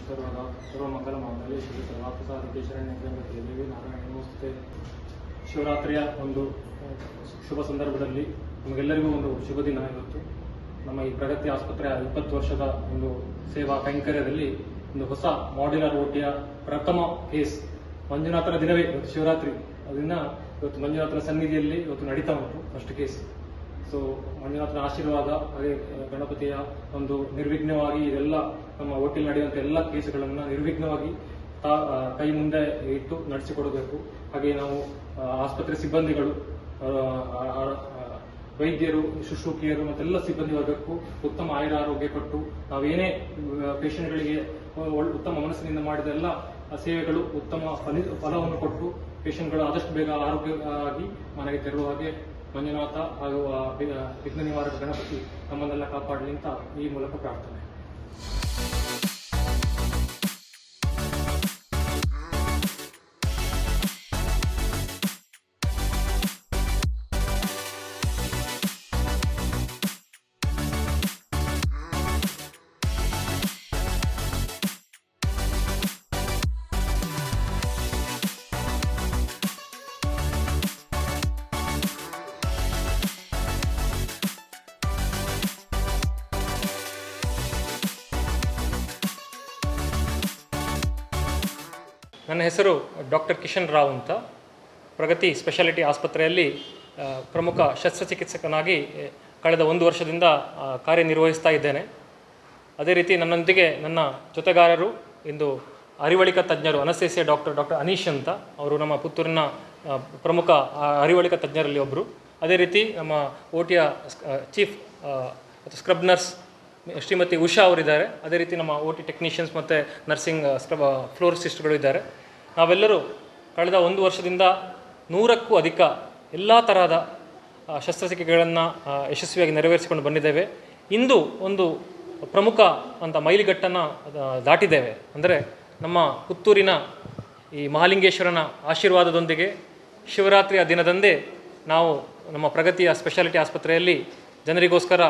ಸರ್ವಮಂಗಲಮಾಂಗಲ್ಯೆ ಶ್ರೀ ಸರ್ವಾರ್ಥಸಾಧಕೆ ಶರಣ್ಯೇ ದೇವಿ ನಾರಾಯಣ ನಮಸ್ತೆ. ಶಿವರಾತ್ರಿಯ ಒಂದು ಶುಭ ಸಂದರ್ಭದಲ್ಲಿ ನಮಗೆಲ್ಲರಿಗೂ ಒಂದು ಶುಭ ದಿನ. ಇವತ್ತು ನಮ್ಮ ಈ ಪ್ರಗತಿ ಆಸ್ಪತ್ರೆಯ 20 ವರ್ಷದ ಒಂದು ಸೇವಾ ಕೈಂಕರ್ಯದಲ್ಲಿ ಒಂದು ಹೊಸ ಮಾಡ್ಯುಲರ್ ಓಟಿಯ ಪ್ರಥಮ ಕೇಸ್ ಮಂಜುನಾಥನ ದಿನವೇ ಇವತ್ತು ಶಿವರಾತ್ರಿ. ಅದನ್ನ ಇವತ್ತು ಮಂಜುನಾಥನ ಸನ್ನಿಧಿಯಲ್ಲಿ ಇವತ್ತು ನಡೀತಾ ಉಂಟು ಫಸ್ಟ್ ಕೇಸ್. ಸೊ ಮಂಜುನಾಥನ ಆಶೀರ್ವಾದ, ಅದೇ ಗಣಪತಿಯ ಒಂದು ನಿರ್ವಿಘ್ನವಾಗಿ ಇದೆಲ್ಲ ನಮ್ಮ ಓಟಿಲ್ ನಡೆಯುವಂಥ ಎಲ್ಲ ಕೇಸುಗಳನ್ನು ನಿರ್ವಿಘ್ನವಾಗಿ ಕೈ ಮುಂದೆ ಇಟ್ಟು ನಡೆಸಿಕೊಡಬೇಕು. ಹಾಗೆ ನಾವು ಆಸ್ಪತ್ರೆ ಸಿಬ್ಬಂದಿಗಳು, ವೈದ್ಯರು, ಶುಶ್ರೂಷಕಿಯರು ಮತ್ತೆಲ್ಲ ಸಿಬ್ಬಂದಿ ವರ್ಗಕ್ಕೂ ಉತ್ತಮ ಆರೋಗ್ಯ ಕೊಟ್ಟು ನಾವೇನೇ ಪೇಷಂಟ್ಗಳಿಗೆ ಉತ್ತಮ ಮನಸ್ಸಿನಿಂದ ಮಾಡಿದ ಎಲ್ಲ ಸೇವೆಗಳು ಉತ್ತಮ ಫಲವನ್ನು ಕೊಟ್ಟು ಪೇಷಂಟ್ಗಳು ಆದಷ್ಟು ಬೇಗ ಆರೋಗ್ಯವಾಗಿ ಮನೆಗೆ ತೆರಳುವ ಹಾಗೆ ಮಂಜುನಾಥ ಹಾಗೂ ವಿಘ್ನ ನಿವಾರಕ ಗಣಪತಿ ನಮ್ಮನ್ನೆಲ್ಲ ಕಾಪಾಡಲಿ ಅಂತ ಈ ಮೂಲಕ ಪ್ರಾರ್ಥನೆ. ನನ್ನ ಹೆಸರು ಡಾಕ್ಟರ್ ಕಿಶನ್ ರಾವ್ ಅಂತ. ಪ್ರಗತಿ ಸ್ಪೆಷಾಲಿಟಿ ಆಸ್ಪತ್ರೆಯಲ್ಲಿ ಪ್ರಮುಖ ಶಸ್ತ್ರಚಿಕಿತ್ಸಕನಾಗಿ ಕಳೆದ 1 ವರ್ಷದಿಂದ ಕಾರ್ಯನಿರ್ವಹಿಸ್ತಾ ಇದ್ದೇನೆ. ಅದೇ ರೀತಿ ನನ್ನೊಂದಿಗೆ ನನ್ನ ಜೊತೆಗಾರರು ಇಂದು ಅರಿವಳಿಕ ತಜ್ಞರು, ಅನಸ್ತೇಸಿಯಾ ಡಾಕ್ಟರ್ ಅನೀಶ್ ಅಂತ. ಅವರು ನಮ್ಮ ಪುತ್ತೂರಿನ ಪ್ರಮುಖ ಅರಿವಳಿಕ ತಜ್ಞರಲ್ಲಿ ಒಬ್ಬರು. ಅದೇ ರೀತಿ ನಮ್ಮ ಓಟಿಯ chief scrub nurse Shrimati Usha ಅವರಿದ್ದಾರೆ. ಅದೇ ರೀತಿ ನಮ್ಮ ಓಟಿ ಟೆಕ್ನಿಷಿಯನ್ಸ್ ಮತ್ತು ನರ್ಸಿಂಗ್ ಫ್ಲೋರಿಸ್ಟ್ಗಳು ಇದ್ದಾರೆ. ನಾವೆಲ್ಲರೂ ಕಳೆದ 1 ವರ್ಷದಿಂದ 100ಕ್ಕೂ ಅಧಿಕ ಎಲ್ಲ ತರಹದ ಶಸ್ತ್ರಚಿಕಿತ್ಸೆಗಳನ್ನು ಯಶಸ್ವಿಯಾಗಿ ನೆರವೇರಿಸಿಕೊಂಡು ಬಂದಿದ್ದೇವೆ. ಇಂದು ಒಂದು ಪ್ರಮುಖ ಅಂತ ಮೈಲಿಗಟ್ಟನ್ನು ದಾಟಿದ್ದೇವೆ. ಅಂದರೆ ನಮ್ಮ ಪುತ್ತೂರಿನ ಈ ಮಹಾಲಿಂಗೇಶ್ವರನ ಆಶೀರ್ವಾದದೊಂದಿಗೆ ಶಿವರಾತ್ರಿಯ ದಿನದಂದೇ ನಾವು ನಮ್ಮ ಪ್ರಗತಿಯ ಸ್ಪೆಷಾಲಿಟಿ ಆಸ್ಪತ್ರೆಯಲ್ಲಿ ಜನರಿಗೋಸ್ಕರ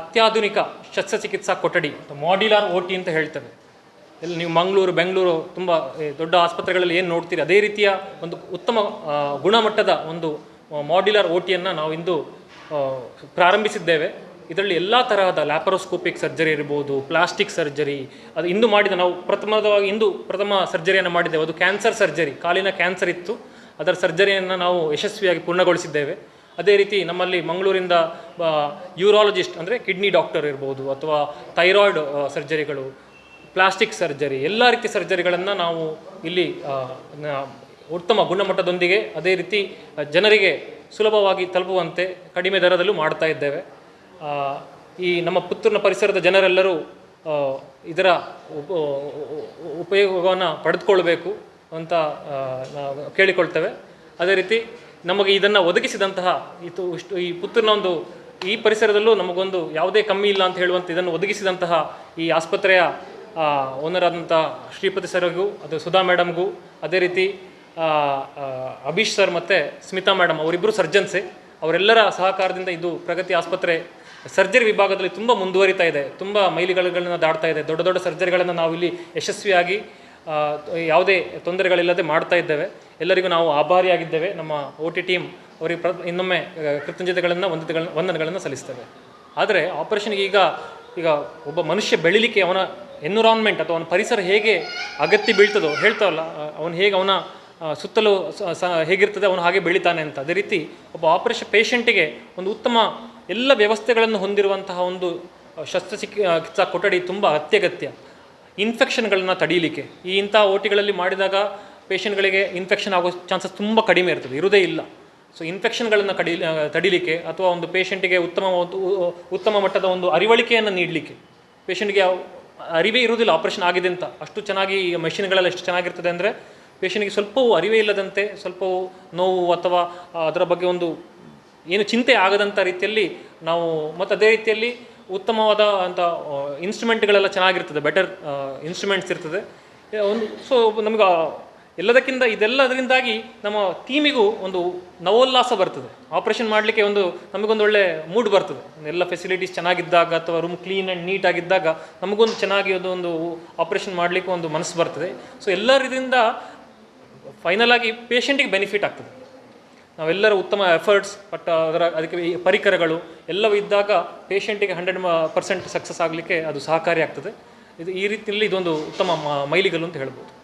ಅತ್ಯಾಧುನಿಕ ಶಸ್ತ್ರಚಿಕಿತ್ಸಾ ಕೊಠಡಿ, ಮಾಡ್ಯುಲರ್ ಓಟಿ ಅಂತ ಹೇಳ್ತೇವೆ. ಇಲ್ಲಿ ನೀವು ಮಂಗಳೂರು, ಬೆಂಗಳೂರು ತುಂಬ ದೊಡ್ಡ ಆಸ್ಪತ್ರೆಗಳಲ್ಲಿ ಏನು ನೋಡ್ತೀರಿ ಅದೇ ರೀತಿಯ ಒಂದು ಉತ್ತಮ ಗುಣಮಟ್ಟದ ಒಂದು ಮಾಡ್ಯುಲರ್ ಓಟಿಯನ್ನು ನಾವು ಇಂದು ಪ್ರಾರಂಭಿಸಿದ್ದೇವೆ. ಇದರಲ್ಲಿ ಎಲ್ಲ ತರಹದ ಲ್ಯಾಪರೋಸ್ಕೋಪಿಕ್ ಸರ್ಜರಿ ಇರ್ಬೋದು, ಪ್ಲಾಸ್ಟಿಕ್ ಸರ್ಜರಿ, ಅದು ಇಂದು ಮಾಡಿದ ನಾವು ಪ್ರಥಮ ಸರ್ಜರಿಯನ್ನು ಮಾಡಿದ್ದೇವೆ. ಅದು ಕ್ಯಾನ್ಸರ್ ಸರ್ಜರಿ, ಕಾಲಿನ ಕ್ಯಾನ್ಸರ್ ಇತ್ತು, ಅದರ ಸರ್ಜರಿಯನ್ನು ನಾವು ಯಶಸ್ವಿಯಾಗಿ ಪೂರ್ಣಗೊಳಿಸಿದ್ದೇವೆ. ಅದೇ ರೀತಿ ನಮ್ಮಲ್ಲಿ ಮಂಗಳೂರಿಂದ ಯೂರಾಲಜಿಸ್ಟ್ ಅಂದರೆ ಕಿಡ್ನಿ ಡಾಕ್ಟರ್ ಇರ್ಬೋದು, ಅಥವಾ ಥೈರಾಯ್ಡ್ ಸರ್ಜರಿಗಳು, ಪ್ಲಾಸ್ಟಿಕ್ ಸರ್ಜರಿ, ಎಲ್ಲ ರೀತಿಯ ಸರ್ಜರಿಗಳನ್ನು ನಾವು ಇಲ್ಲಿ ಉತ್ತಮ ಗುಣಮಟ್ಟದೊಂದಿಗೆ ಅದೇ ರೀತಿ ಜನರಿಗೆ ಸುಲಭವಾಗಿ ತಲುಪುವಂತೆ ಕಡಿಮೆ ದರದಲ್ಲೂ ಮಾಡ್ತಾ ಇದ್ದೇವೆ. ಈ ನಮ್ಮ ಪುತ್ತೂರಿನ ಪರಿಸರದ ಜನರೆಲ್ಲರೂ ಇದರ ಉಪಯೋಗವನ್ನು ಪಡೆದುಕೊಳ್ಬೇಕು ಅಂತ ಕೇಳಿಕೊಳ್ತೇವೆ. ಅದೇ ರೀತಿ ನಮಗೆ ಇದನ್ನು ಒದಗಿಸಿದಂತಹ ಈ ಪುತ್ತೂರಿನ ಒಂದು ಈ ಪರಿಸರದಲ್ಲೂ ನಮಗೊಂದು ಯಾವುದೇ ಕಮ್ಮಿ ಇಲ್ಲ ಅಂತ ಹೇಳುವಂಥ ಇದನ್ನು ಒದಗಿಸಿದಂತಹ ಈ ಆಸ್ಪತ್ರೆಯ ಓನರ್ ಆದಂಥ ಶ್ರೀಪತಿ ಸರ್ಗೂ, ಅದು ಸುಧಾ ಮೇಡಮ್ಗೂ, ಅದೇ ರೀತಿ ಅಭೀಶ್ ಸರ್ ಮತ್ತು ಸ್ಮಿತಾ ಮೇಡಮ್ ಅವರಿಬ್ಬರು ಸರ್ಜನ್ಸೇ, ಅವರೆಲ್ಲರ ಸಹಕಾರದಿಂದ ಇದು ಪ್ರಗತಿ ಆಸ್ಪತ್ರೆ ಸರ್ಜರಿ ವಿಭಾಗದಲ್ಲಿ ತುಂಬ ಮುಂದುವರಿತಾ ಇದೆ, ತುಂಬ ಮೈಲಿಗಲ್ಲುಗಳನ್ನು ದಾಟ್ತಾ ಇದೆ. ದೊಡ್ಡ ದೊಡ್ಡ ಸರ್ಜರಿಗಳನ್ನು ನಾವು ಇಲ್ಲಿ ಯಶಸ್ವಿಯಾಗಿ ಯಾವುದೇ ತೊಂದರೆಗಳಿಲ್ಲದೆ ಮಾಡ್ತಾ ಇದ್ದೇವೆ. ಎಲ್ಲರಿಗೂ ನಾವು ಆಭಾರಿಯಾಗಿದ್ದೇವೆ. ನಮ್ಮ OT ಟೀಮ್ ಅವರಿಗೆ ಇನ್ನೊಮ್ಮೆ ಕೃತಜ್ಞತೆಗಳನ್ನು ವಂದನೆಗಳನ್ನು ಸಲ್ಲಿಸ್ತೇವೆ. ಆದರೆ ಆಪರೇಷನ್ಗೆ ಈಗ ಒಬ್ಬ ಮನುಷ್ಯ ಬೆಳಿಲಿಕ್ಕೆ ಅವನ ಎನ್ವಿರಾನ್ಮೆಂಟ್ ಅಥವಾ ಅವನ ಪರಿಸರ ಹೇಗೆ ಅಗತ್ಯ ಬೀಳ್ತದೋ ಹೇಳ್ತಾವಲ್ಲ, ಅವನು ಹೇಗೆ ಅವನ ಸುತ್ತಲೂ ಹೇಗಿರ್ತದೆ ಅವನು ಹಾಗೆ ಬೆಳಿತಾನೆ ಅಂತ. ಅದೇ ರೀತಿ ಒಬ್ಬ ಆಪರೇಷನ್ ಪೇಷಂಟಿಗೆ ಒಂದು ಉತ್ತಮ ಎಲ್ಲ ವ್ಯವಸ್ಥೆಗಳನ್ನು ಹೊಂದಿರುವಂತಹ ಒಂದು ಶಸ್ತ್ರಚಿಕಿತ್ಸಾ ಕೊಠಡಿ ತುಂಬ ಅತ್ಯಗತ್ಯ. ಇನ್ಫೆಕ್ಷನ್ಗಳನ್ನ ತಡೀಲಿಕ್ಕೆ ಇಂಥ ಓಟಿಗಳಲ್ಲಿ ಮಾಡಿದಾಗ ಪೇಷಂಟ್ಗಳಿಗೆ ಇನ್ಫೆಕ್ಷನ್ ಆಗೋ ಚಾನ್ಸಸ್ ತುಂಬ ಕಡಿಮೆ ಇರ್ತದೆ, ಇರುವುದೇ ಇಲ್ಲ. ಸೊ ಇನ್ಫೆಕ್ಷನ್ಗಳನ್ನು ತಡೀಲಿಕ್ಕೆ ಅಥವಾ ಒಂದು ಪೇಷಂಟಿಗೆ ಉತ್ತಮ ಮಟ್ಟದ ಒಂದು ಅರಿವಳಿಕೆಯನ್ನು ನೀಡಲಿಕ್ಕೆ, ಪೇಷಂಟ್ಗೆ ಅರಿವೇ ಇರುವುದಿಲ್ಲ ಆಪರೇಷನ್ ಆಗಿದೆ ಅಂತ, ಅಷ್ಟು ಚೆನ್ನಾಗಿ ಮೆಷಿನ್ಗಳೆಲ್ಲ ಎಷ್ಟು ಚೆನ್ನಾಗಿರ್ತದೆ ಅಂದರೆ ಪೇಷಂಟ್ಗೆ ಸ್ವಲ್ಪವೂ ಅರಿವೇ ಇಲ್ಲದಂತೆ, ಸ್ವಲ್ಪವೂ ನೋವು ಅಥವಾ ಅದರ ಬಗ್ಗೆ ಒಂದು ಏನು ಚಿಂತೆ ಆಗದಂಥ ರೀತಿಯಲ್ಲಿ ನಾವು, ಮತ್ತು ಅದೇ ರೀತಿಯಲ್ಲಿ ಉತ್ತಮವಾದ ಅಂತ ಇನ್ಸ್ಟ್ರುಮೆಂಟ್ಗಳೆಲ್ಲ ಚೆನ್ನಾಗಿರ್ತದೆ, ಬೆಟರ್ ಇನ್ಸ್ಟ್ರುಮೆಂಟ್ಸ್ ಇರ್ತದೆ. ಸೊ ನಮಗೆ ಇದೆಲ್ಲದರಿಂದಾಗಿ ನಮ್ಮ ಟೀಮಿಗೂ ಒಂದು ನವೋಲ್ಲಾಸ ಬರ್ತದೆ. ಆಪ್ರೇಷನ್ ಮಾಡಲಿಕ್ಕೆ ನಮಗೊಂದು ಒಳ್ಳೆ ಮೂಡ್ ಬರ್ತದೆ. ಎಲ್ಲ ಫೆಸಿಲಿಟೀಸ್ ಚೆನ್ನಾಗಿದ್ದಾಗ ಅಥವಾ ರೂಮ್ ಕ್ಲೀನ್ ಆ್ಯಂಡ್ ನೀಟ್ ಆಗಿದ್ದಾಗ ನಮಗೊಂದು ಚೆನ್ನಾಗಿ ಒಂದು ಆಪ್ರೇಷನ್ ಮಾಡಲಿಕ್ಕೆ ಒಂದು ಮನಸ್ಸು ಬರ್ತದೆ. ಸೊ ಎಲ್ಲರಿಂದ ಫೈನಲ್ ಆಗಿ ಪೇಷಂಟಿಗೆ ಬೆನಿಫಿಟ್ ಆಗ್ತದೆ. ನಾವೆಲ್ಲರ ಉತ್ತಮ ಎಫರ್ಟ್ಸ್ ಅದಕ್ಕೆ ಪರಿಕರಗಳು ಎಲ್ಲವೂ ಇದ್ದಾಗ ಪೇಷಂಟಿಗೆ 100% ಸಕ್ಸಸ್ ಆಗಲಿಕ್ಕೆ ಅದು ಸಹಕಾರಿ ಆಗ್ತದೆ. ಈ ರೀತಿಯಲ್ಲಿ ಇದೊಂದು ಉತ್ತಮ ಮೈಲಿಗಲ್ಲು ಅಂತ ಹೇಳ್ಬೋದು.